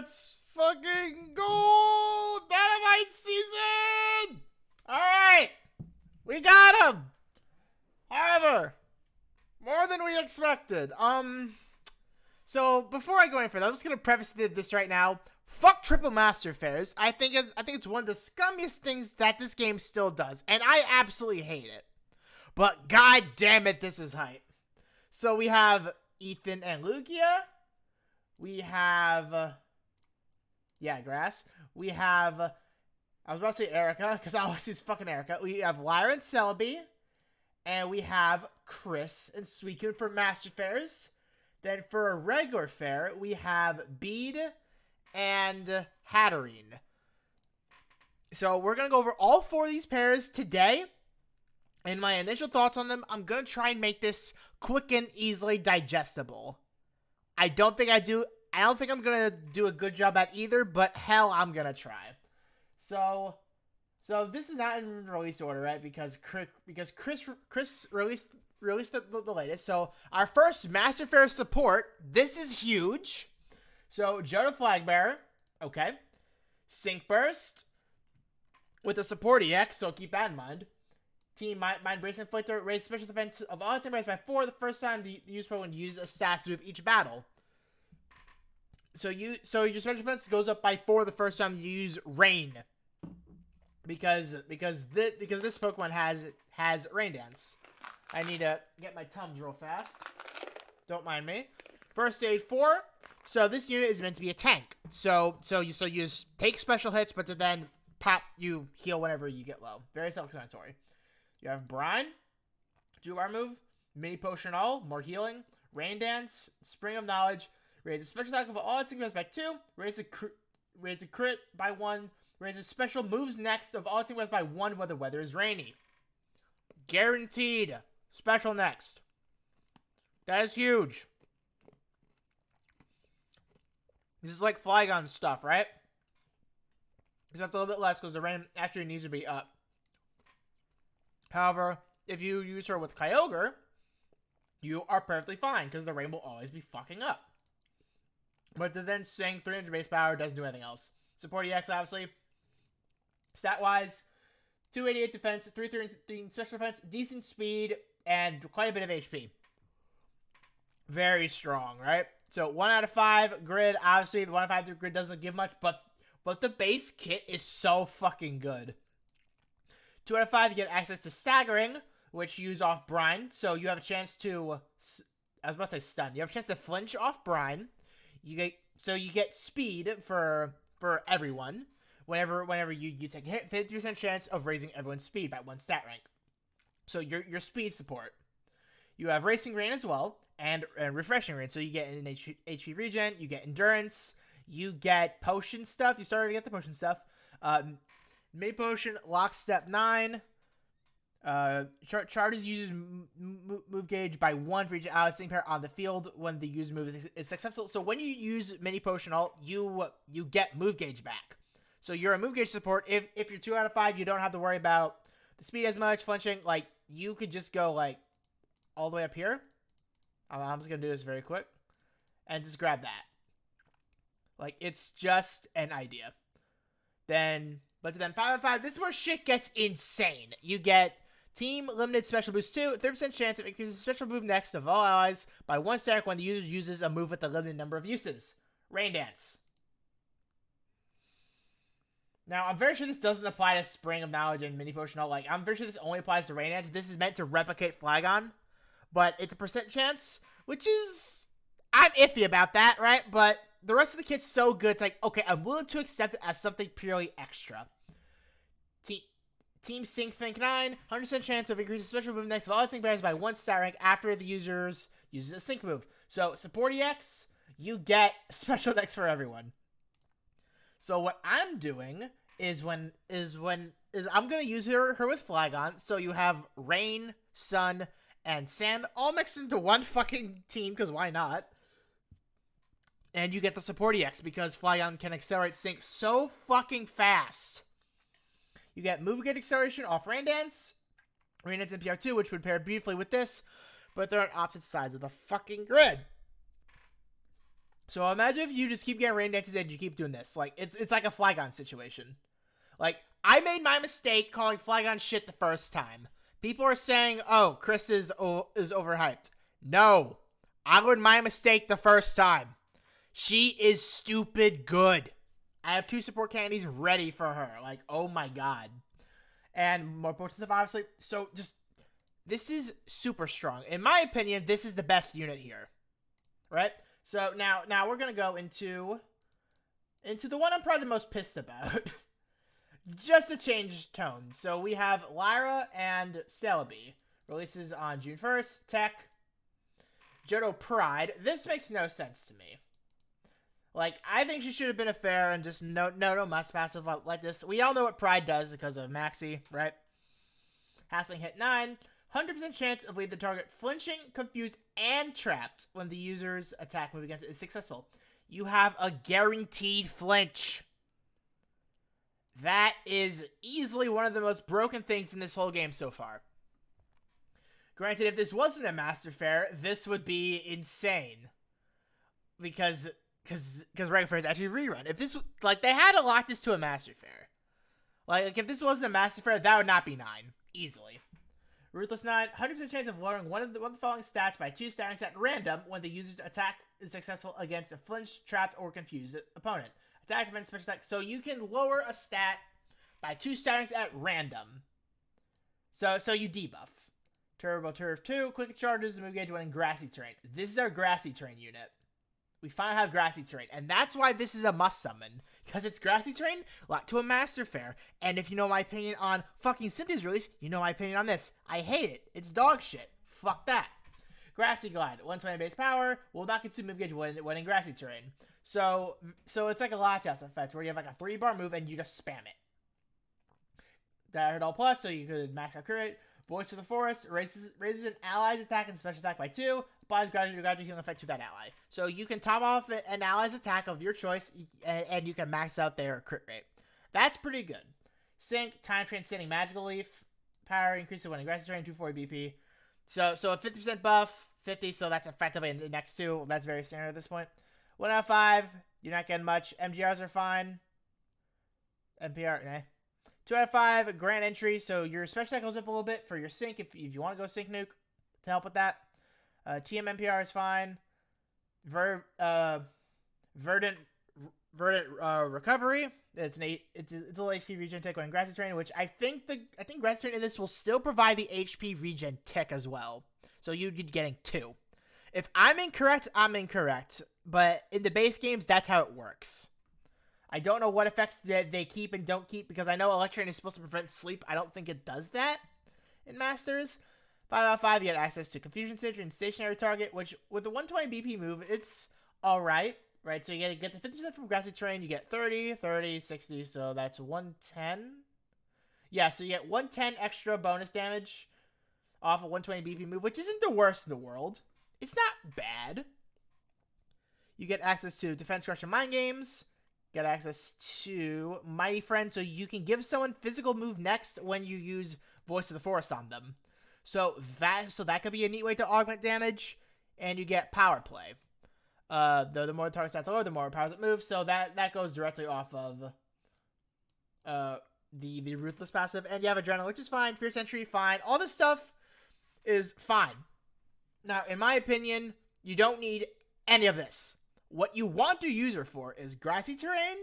Let's fucking go! Dynamite season! Alright! We got him! However, more than we expected. So before I go any further, I'm just gonna preface this right now. Fuck Triple Master Fairs. I think it's one of the scummiest things that this game still does, and I absolutely hate it. But god damn it, this is hype. So we have Ethan and Lugia. We have Grass. We have I was about to say Erica, because I always say fucking Erica. We have Lyra and Celebi. And we have Chris and Suicune for Master Fairs. Then for a regular fair, we have Bede and Hatterene. So we're going to go over all four of these pairs today. And my initial thoughts on them, I'm going to try and make this quick and easily digestible. I don't think I'm going to do a good job at either, but hell, I'm going to try. So this is not in release order, right? Because Chris released the latest. So our first Master Fair support, this is huge. So Joe the Flag Bearer, okay. Sync Burst with the support EX, so keep that in mind. Team Mind Brace Inflictor raise special defense of all team raised by 4 the first time the user will use a stats move each battle. So your special defense goes up by 4 the first time you use Rain. Because this Pokemon has Rain Dance. I need to get my Tums real fast. Don't mind me. First aid 4. So this unit is meant to be a tank. So you just take special hits, but to then pop, you heal whenever you get low. Very self-explanatory. You have Brine, Dual move, Mini Potion all, more healing, Rain Dance, Spring of Knowledge, raise a special attack of all its enemies by 2, raise a crit by 1, raise a special moves next of all its enemies by 1 when the weather is rainy. Guaranteed. Special next. That is huge. This is like Flygon stuff, right? Except a little bit less because the rain actually needs to be up. However, if you use her with Kyogre, you are perfectly fine because the rain will always be fucking up. But to then sing 300 base power doesn't do anything else. Support EX, obviously. Stat-wise, 288 defense, 313 special defense, decent speed, and quite a bit of HP. Very strong, right? So 1 out of 5 grid. Obviously, the 1 out of 5 grid doesn't give much, but the base kit is so fucking good. 2 out of 5, you get access to Staggering, which you use off Brine. So you have a chance to, I was about to say stun. You have a chance to flinch off Brine. You get speed for everyone. Whenever you take a hit, 50% chance of raising everyone's speed by 1 stat rank. So your speed support. You have Racing Rain as well, and Refreshing Rain. So you get an HP regen, you get Endurance, you get potion stuff. You started to get the potion stuff. Mini Potion, Lockstep 9. Charges uses move gauge by 1 for each allied pair on the field when the user move is successful. So when you use Mini Potion alt, you get move gauge back. So you're a move gauge support. If you're 2 out of 5, you don't have to worry about the speed as much, flinching. Like, you could just go, like, all the way up here. I'm just going to do this very quick. And just grab that. Like, it's just an idea. But then 5 out of 5, this is where shit gets insane. You get Team Limited Special Boost 2, 30% chance of increasing special move next of all allies by 1 stack when the user uses a move with a limited number of uses. Rain Dance. Now, I'm very sure this doesn't apply to Spring of Knowledge and Mini Potion. Like, I'm very sure this only applies to Rain Dance. This is meant to replicate Flygon, but it's a percent chance, which is, I'm iffy about that, right? But the rest of the kit's so good, it's like, okay, I'm willing to accept it as something purely extra. Team Sync Think 9, 100% chance of increasing special move next of all sync pairs by 1 stat rank after the user uses a sync move. So, support EX, you get special next for everyone. So what I'm doing is I'm gonna use her with Flygon. So you have Rain, Sun, and Sand all mixed into one fucking team, because why not? And you get the support EX because Flygon can accelerate sync so fucking fast. You get Move Gate Acceleration off Rain Dance, Rain Dance and PR2, which would pair beautifully with this, but they're on opposite sides of the fucking grid. So imagine if you just keep getting rain dances and you keep doing this. Like, it's like a Flygon situation. Like, I made my mistake calling Flygon shit the first time. People are saying, oh, Chris is overhyped. No. I learned my mistake the first time. She is stupid good. I have 2 support candies ready for her. Like, oh my god. And more potent stuff, obviously. So, just, this is super strong. In my opinion, this is the best unit here. Right? So, now we're going to go into the one I'm probably the most pissed about. Just to change tone. So, we have Lyra and Celebi. Releases on June 1st. Tech. Johto Pride. This makes no sense to me. Like, I think she should have been a fair and just no must passive like this. We all know what Pride does because of Maxi, right? Hassling hit 9. 100% chance of leaving the target flinching, confused, and trapped when the user's attack move against it is successful. You have a guaranteed flinch. That is easily one of the most broken things in this whole game so far. Granted, if this wasn't a Master Fair, this would be insane. Because Regular Fair is actually a rerun. If this, like, they had to lock this to a Master Fair. Like, if this wasn't a Master Fair, that would not be 9. Easily. Ruthless 9, 100% chance of lowering one of the following stats by 2 stats at random when the user's attack is successful against a flinched, trapped, or confused opponent. Attack, defense, special attack. So you can lower a stat by 2 stats at random. So you debuff. Turbo Turf 2, quick charges the move gauge when in grassy terrain. This is our grassy terrain unit. We finally have grassy terrain, and that's why this is a must summon. Because it's grassy terrain, locked to a Master Fair. And if you know my opinion on fucking Cynthia's release, you know my opinion on this. I hate it. It's dog shit. Fuck that. Grassy Glide, 120 base power, will not consume move gauge when in grassy terrain. So it's like a Latias effect, where you have like a 3-bar move and you just spam it. That hurt all plus, so you could max out crit. Voice of the Forest raises an ally's attack and special attack by 2. Applies gradual healing effect to that ally. So you can top off an ally's attack of your choice, and you can max out their crit rate. That's pretty good. Sync, Time Transcending Magical Leaf, power increases when in grassy terrain, 240 BP. So a 50% buff, 50. So that's effectively in the next 2. That's very standard at this point. 1 out of 5. You're not getting much. MGRs are fine. NPR, eh. 2 out of 5, grand entry, so your special attack goes up a little bit for your sync if you want to go sync nuke to help with that. TM NPR is fine. Verdant recovery. It's a little HP regen tick when in grassy terrain, which I think grassy terrain in this will still provide the HP regen tick as well. So you'd be getting 2. If I'm incorrect, I'm incorrect. But in the base games, that's how it works. I don't know what effects that they keep and don't keep, because I know Electrain is supposed to prevent sleep. I don't think it does that in Masters. 5 out of 5, you get access to Confusion Stitch and Stationary Target, which with the 120 BP move, it's alright, right? So you get the 50% from Grassy Terrain, you get 30, 30, 60, so that's 110. Yeah, so you get 110 extra bonus damage off a 120 BP move, which isn't the worst in the world. It's not bad. You get access to Defense Crush and Mind Games. Get access to Mighty Friend, so you can give someone physical move next when you use Voice of the Forest on them. So that could be a neat way to augment damage, and you get Power Play. The more the target stats lower, the more powers it moves, so that goes directly off of the Ruthless passive, and you have Adrenaline, which is fine. Fierce Entry, fine. All this stuff is fine. Now, in my opinion, you don't need any of this. What you want to use her for is grassy terrain,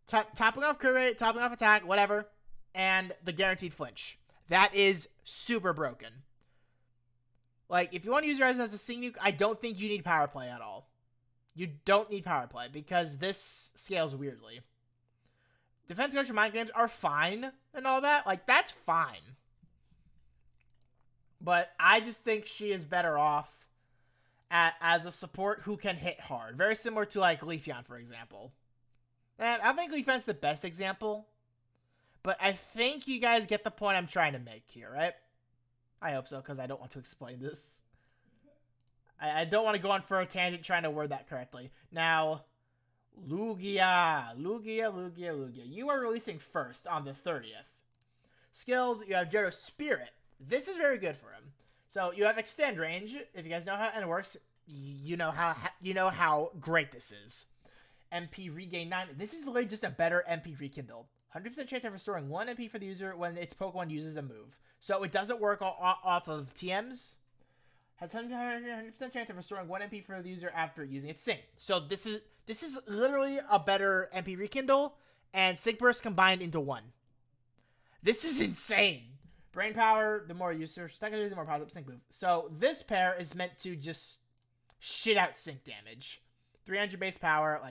topping off crit rate, topping off attack, whatever, and the guaranteed flinch. That is super broken. Like, if you want to use her as a sing nuke, I don't think you need power play at all. You don't need power play, because this scales weirdly. Defense Coach and Mind Games are fine and all that. Like, that's fine. But I just think she is better off as a support who can hit hard. Very similar to, like, Leafeon, for example. And I think Leafeon's the best example. But I think you guys get the point I'm trying to make here, right? I hope so, because I don't want to explain this. I don't want to go on for a tangent trying to word that correctly. Now, Lugia. You are releasing first on the 30th. Skills, you have Johto Spirit. This is very good for him. So you have extend range. If you guys know how it works, you know how great this is. MP regain 9. This is literally just a better MP rekindle. 100% chance of restoring 1 MP for the user when its Pokemon uses a move. So it doesn't work off of TMs. Has 100% chance of restoring 1 MP for the user after using its Sync. So this is literally a better MP rekindle and Sync Burst combined into one. This is insane. Brain power, the more user stuck in the more positive Sync move. So this pair is meant to just shit out Sync damage. 300 base power,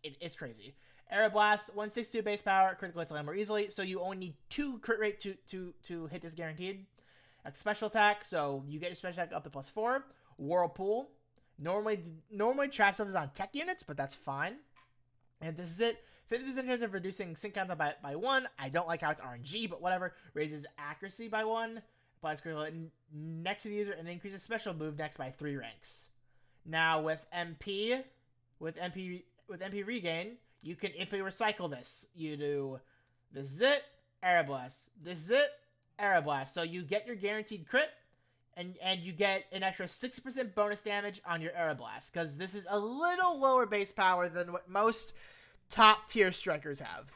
it's crazy. Aeroblast, 162 base power, critical hits land more easily, so you only need 2 crit rate to hit this guaranteed. Special attack, so you get your special attack up to +4. Whirlpool, normally trap stuff is on tech units, but that's fine. And this is it. 50% chance of reducing sync count by 1. I don't like how it's RNG, but whatever. Raises accuracy by 1. Applies critical next to the user and increases special move next by 3 ranks. Now with MP regain, you can infinitely recycle this. You do this is it, Aeroblast. This is it, Aeroblast. So you get your guaranteed crit, and you get an extra 60% bonus damage on your Aeroblast, because this is a little lower base power than what most top tier strikers have.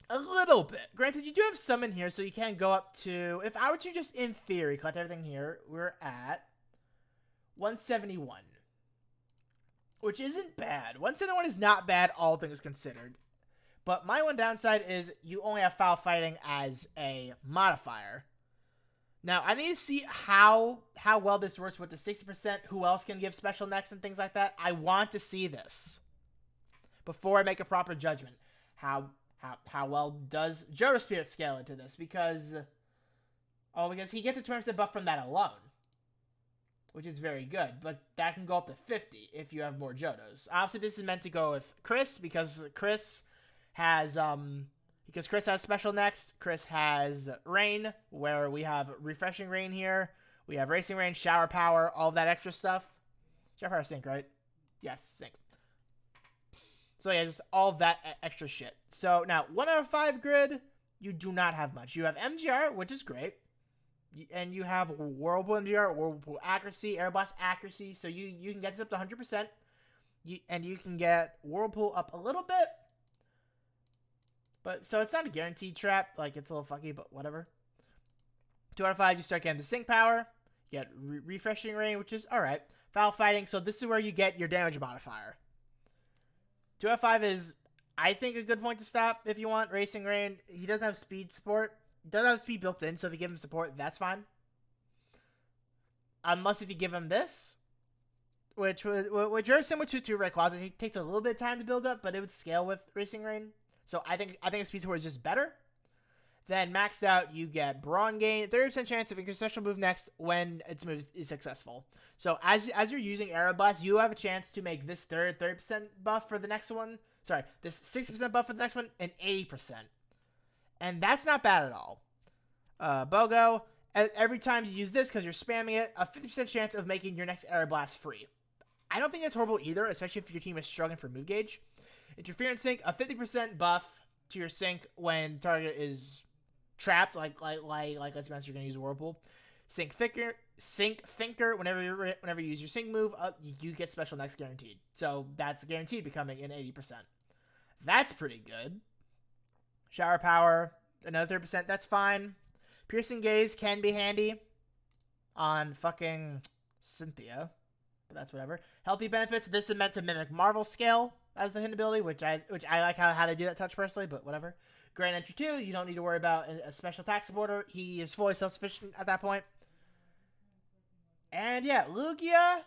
A little bit. Granted, you do have some in here, so you can go up to, if I were to just in theory collect everything here, we're at 171. Which isn't bad. 171 is not bad, all things considered. But my one downside is you only have foul fighting as a modifier. Now, I need to see how well this works with the 60%, who else can give special next and things like that. I want to see this before I make a proper judgment. How well does Johto Spirit scale into this? Because he gets a 20% buff from that alone, which is very good, but that can go up to 50 if you have more Johtos. Obviously, this is meant to go with Chris, because Chris has special next. Chris has Rain, where we have Refreshing Rain here. We have Racing Rain, Shower Power, all that extra stuff. Shower Power Sync, right? Yes, Sync. So yeah, just all that extra shit. So now, 1 out of 5 grid, you do not have much. You have MGR, which is great. And you have Whirlpool MGR, Whirlpool Accuracy, Aeroblast Accuracy, so you can get this up to 100%. And you can get Whirlpool up a little bit. But, so it's not a guaranteed trap, like, it's a little fucky, but whatever. 2 out of 5, you start getting the Sync Power. You get Refreshing Rain, which is alright. Foul Fighting, so this is where you get your damage modifier. 2 out of 5 is, I think, a good point to stop if you want Racing Rain. He doesn't have speed support. Doesn't have speed built in, so if you give him support, that's fine. Unless if you give him this, which are similar to Rayquaza. It takes a little bit of time to build up, but it would scale with Racing Rain. So I think speed support is just better. Then maxed out, you get Brawn Gain, 30% chance of increased special move next when its move is successful. So as you're using Aeroblast, you have a chance to make this 30% buff for the next one. Sorry, this 60% buff for the next one, and 80%. And that's not bad at all. BOGO, every time you use this, because you're spamming it, a 50% chance of making your next Aeroblast free. I don't think that's horrible either, especially if your team is struggling for move gauge. Interference Sync, a 50% buff to your Sync when target is trapped, like let's be honest, you're going to use Whirlpool. Sync Thinker, whenever you use your Sync move, you get special next guaranteed. So that's guaranteed becoming an 80%. That's pretty good. Shower Power, another 30%, that's fine. Piercing Gaze can be handy on fucking Cynthia, but that's whatever. Healthy Benefits, this is meant to mimic Marvel Scale as the hidden ability, which I like how they do that touch personally, but whatever. Grand Entry 2, you don't need to worry about a special attack supporter. He is fully self-sufficient at that point. And yeah, Lugia,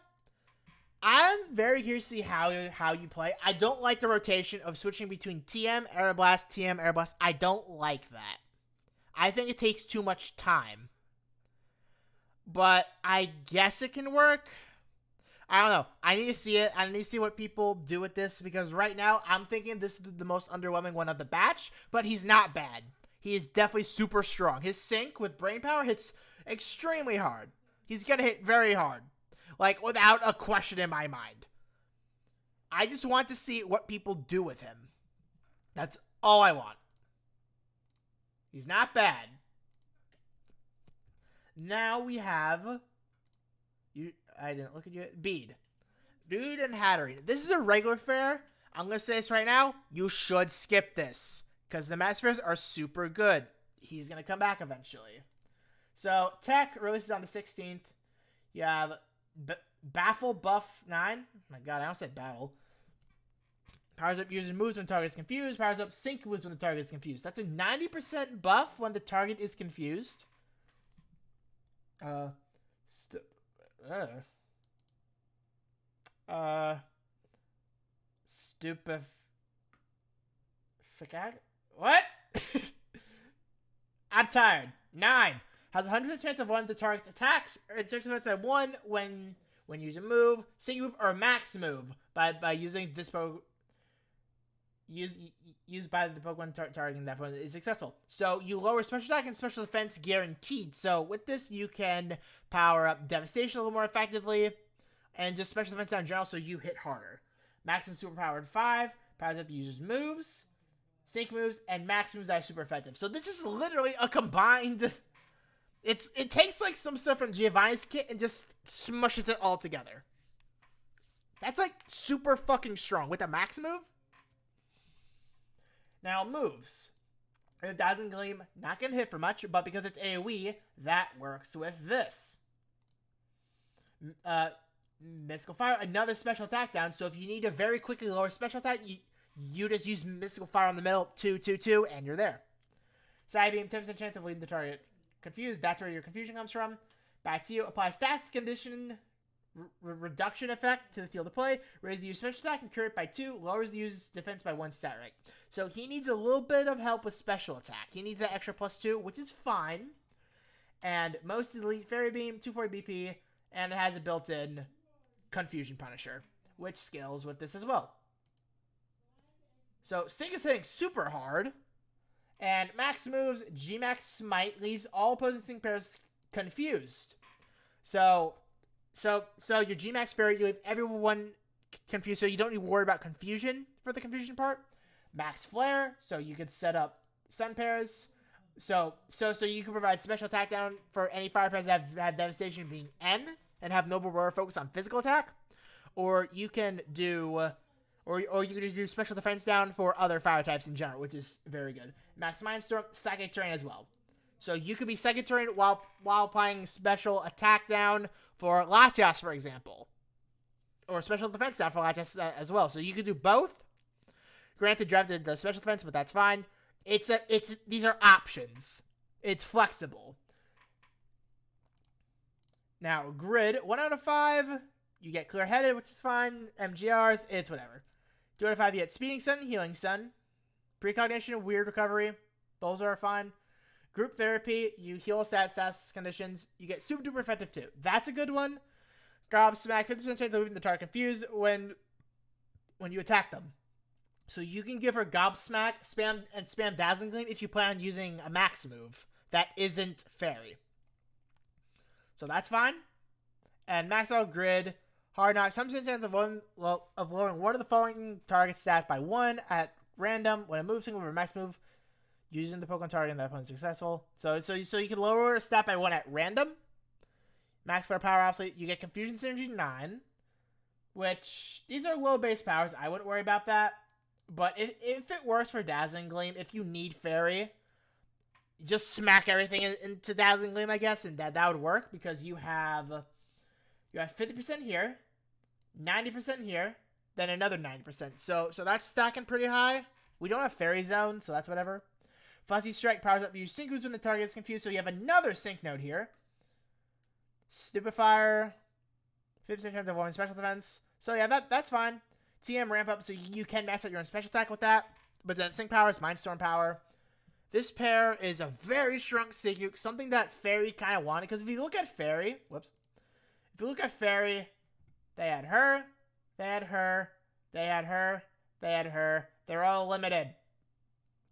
I'm very curious to see how you play. I don't like the rotation of switching between TM, Aeroblast. I don't like that. I think it takes too much time. But I guess it can work. I don't know. I need to see it. I need to see what people do with this, because right now I'm thinking this is the most underwhelming one of the batch, but he's not bad. He is definitely super strong. His Sync with Brain Power hits extremely hard. He's going to hit very hard. Like, without a question in my mind. I just want to see what people do with him. That's all I want. He's not bad. Now we have I didn't look at you. Bead. Dude and Hatterene. This is a regular fair. I'm going to say this right now. You should skip this. Because the Master Fairs are super good. He's going to come back eventually. So, Tech releases on the 16th. You have Baffle Buff 9. Oh my god, I almost said Battle. Powers up users moves when the target is confused. Powers up sync moves when the target is confused. That's a 90% buff when the target is confused. What? I'm tired. 9. Has a 100% chance of one of the target's attacks, or it's defense by 1 when using move, sync move, or max move by using this used by the Pokemon targeting that Pokemon is successful. So you lower special attack and special defense guaranteed. So with this, you can power up Devastation a little more effectively, and just special defense in general, so you hit harder. Max and super powered 5 powers up the user's moves, sync moves, and max moves that are super effective. So this is literally a combined. It takes like some stuff from Giovanni's kit and just smushes it all together. That's like super fucking strong with a max move. Now, moves. Dazzling Gleam, not going to hit for much, but because it's AoE, that works with this. Mystical Fire, another special attack down, so if you need to very quickly lower special attack, you just use Mystical Fire on the middle, 2, and you're there. Side Beam, 10% chance of leading the target confused. That's where your confusion comes from. Back to you. Apply stats condition reduction effect to the field of play. Raise the user's special attack and cure it by 2. Lowers the user's defense by 1 stat rank. So he needs a little bit of help with special attack. He needs that extra +2, which is fine. And most elite Fairy Beam, 240 BP, and it has a built-in Confusion Punisher, which scales with this as well. So Sync is hitting super hard. And max moves, G-Max Smite leaves all opposing Sync pairs confused. So your G-Max Fairy, you leave everyone confused, so you don't need to worry about confusion for the confusion part. Max Flare, so you could set up Sun pairs. So you can provide special attack down for any fire pairs that have Devastation being N and have Noble Roar focus on physical attack. Or you can do or you can just do special defense down for other fire types in general, which is very good. Max Mindstorm, Psychic Terrain as well. So you could be Psychic Terrain while applying special attack down for Latias, for example. Or special defense down for Latias as well. So you could do both. Granted, drafted the special defense, but that's fine. These are options. It's flexible. Now, Grid, 1 out of 5. You get Clear-Headed, which is fine. MGRs, it's whatever. 2 out of 5, you get Speeding Sun, Healing Sun. Precognition, Weird Recovery. Those are fine. Group Therapy, you heal status conditions. You get Super Duper Effective too. That's a good one. Gobsmack, 50% chance of leaving the target confused when you attack them. So you can give her Gobsmack, spam Dazzling Gleam if you plan on using a max move that isn't Fairy. So that's fine. And Max Out Grid, Hard Knock, 100% chance of lowering one of the following target stat by 1 at random when a move single or max move using the Pokemon target and that opponent is successful. So you can lower a stat by 1 at random. Max Flare Power, obviously, you get Confusion Synergy 9, which these are low base powers. I wouldn't worry about that. But if it works for Dazzling Gleam, if you need Fairy, just smack everything into Dazzling Gleam, I guess, and that would work because you have 50% here, 90% here, then another 90%. So that's stacking pretty high. We don't have Fairy Zone, so that's whatever. Fuzzy Strike powers up use Sync moves when the target is confused, so you have another Sync node here. Stupefire, 50% chance of avoiding special defense. So yeah, that's fine. TM ramp up, so you can max out your own special attack with that. But then Sync power is Mindstorm power. This pair is a very strong Signuke, something that Fairy kind of wanted. Because if you look at Fairy, if you look at Fairy, they had her, they had her, they had her, they had her. They're all limited.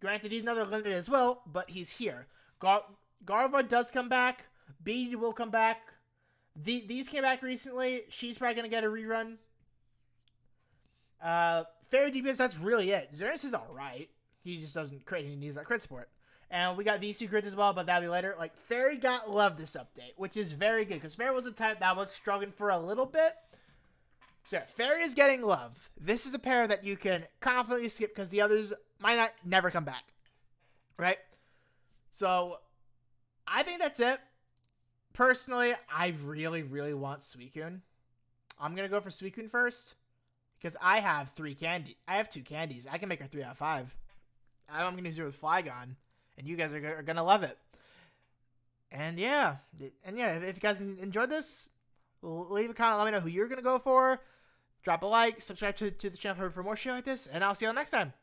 Granted, he's another limited as well, but he's here. Garva does come back. Bead will come back. These came back recently. She's probably going to get a rerun. Fairy DPS, that's really it. Xerneas is alright. He just doesn't crit. He needs that crit support. And we got VC grids as well, but that'll be later. Like, Fairy got love this update, which is very good, because Fairy was a type that was struggling for a little bit. So yeah, Fairy is getting love. This is a pair that you can confidently skip, because the others might not never come back. Right? So, I think that's it. Personally, I really, really want Suicune. I'm going to go for Suicune first, because I have 2 candies. I can make her 3 out of 5. I'm going to use her with Flygon. And you guys are going to love it. And yeah, if you guys enjoyed this, leave a comment. Let me know who you're going to go for. Drop a like, subscribe to the channel for more shit like this. And I'll see you all next time.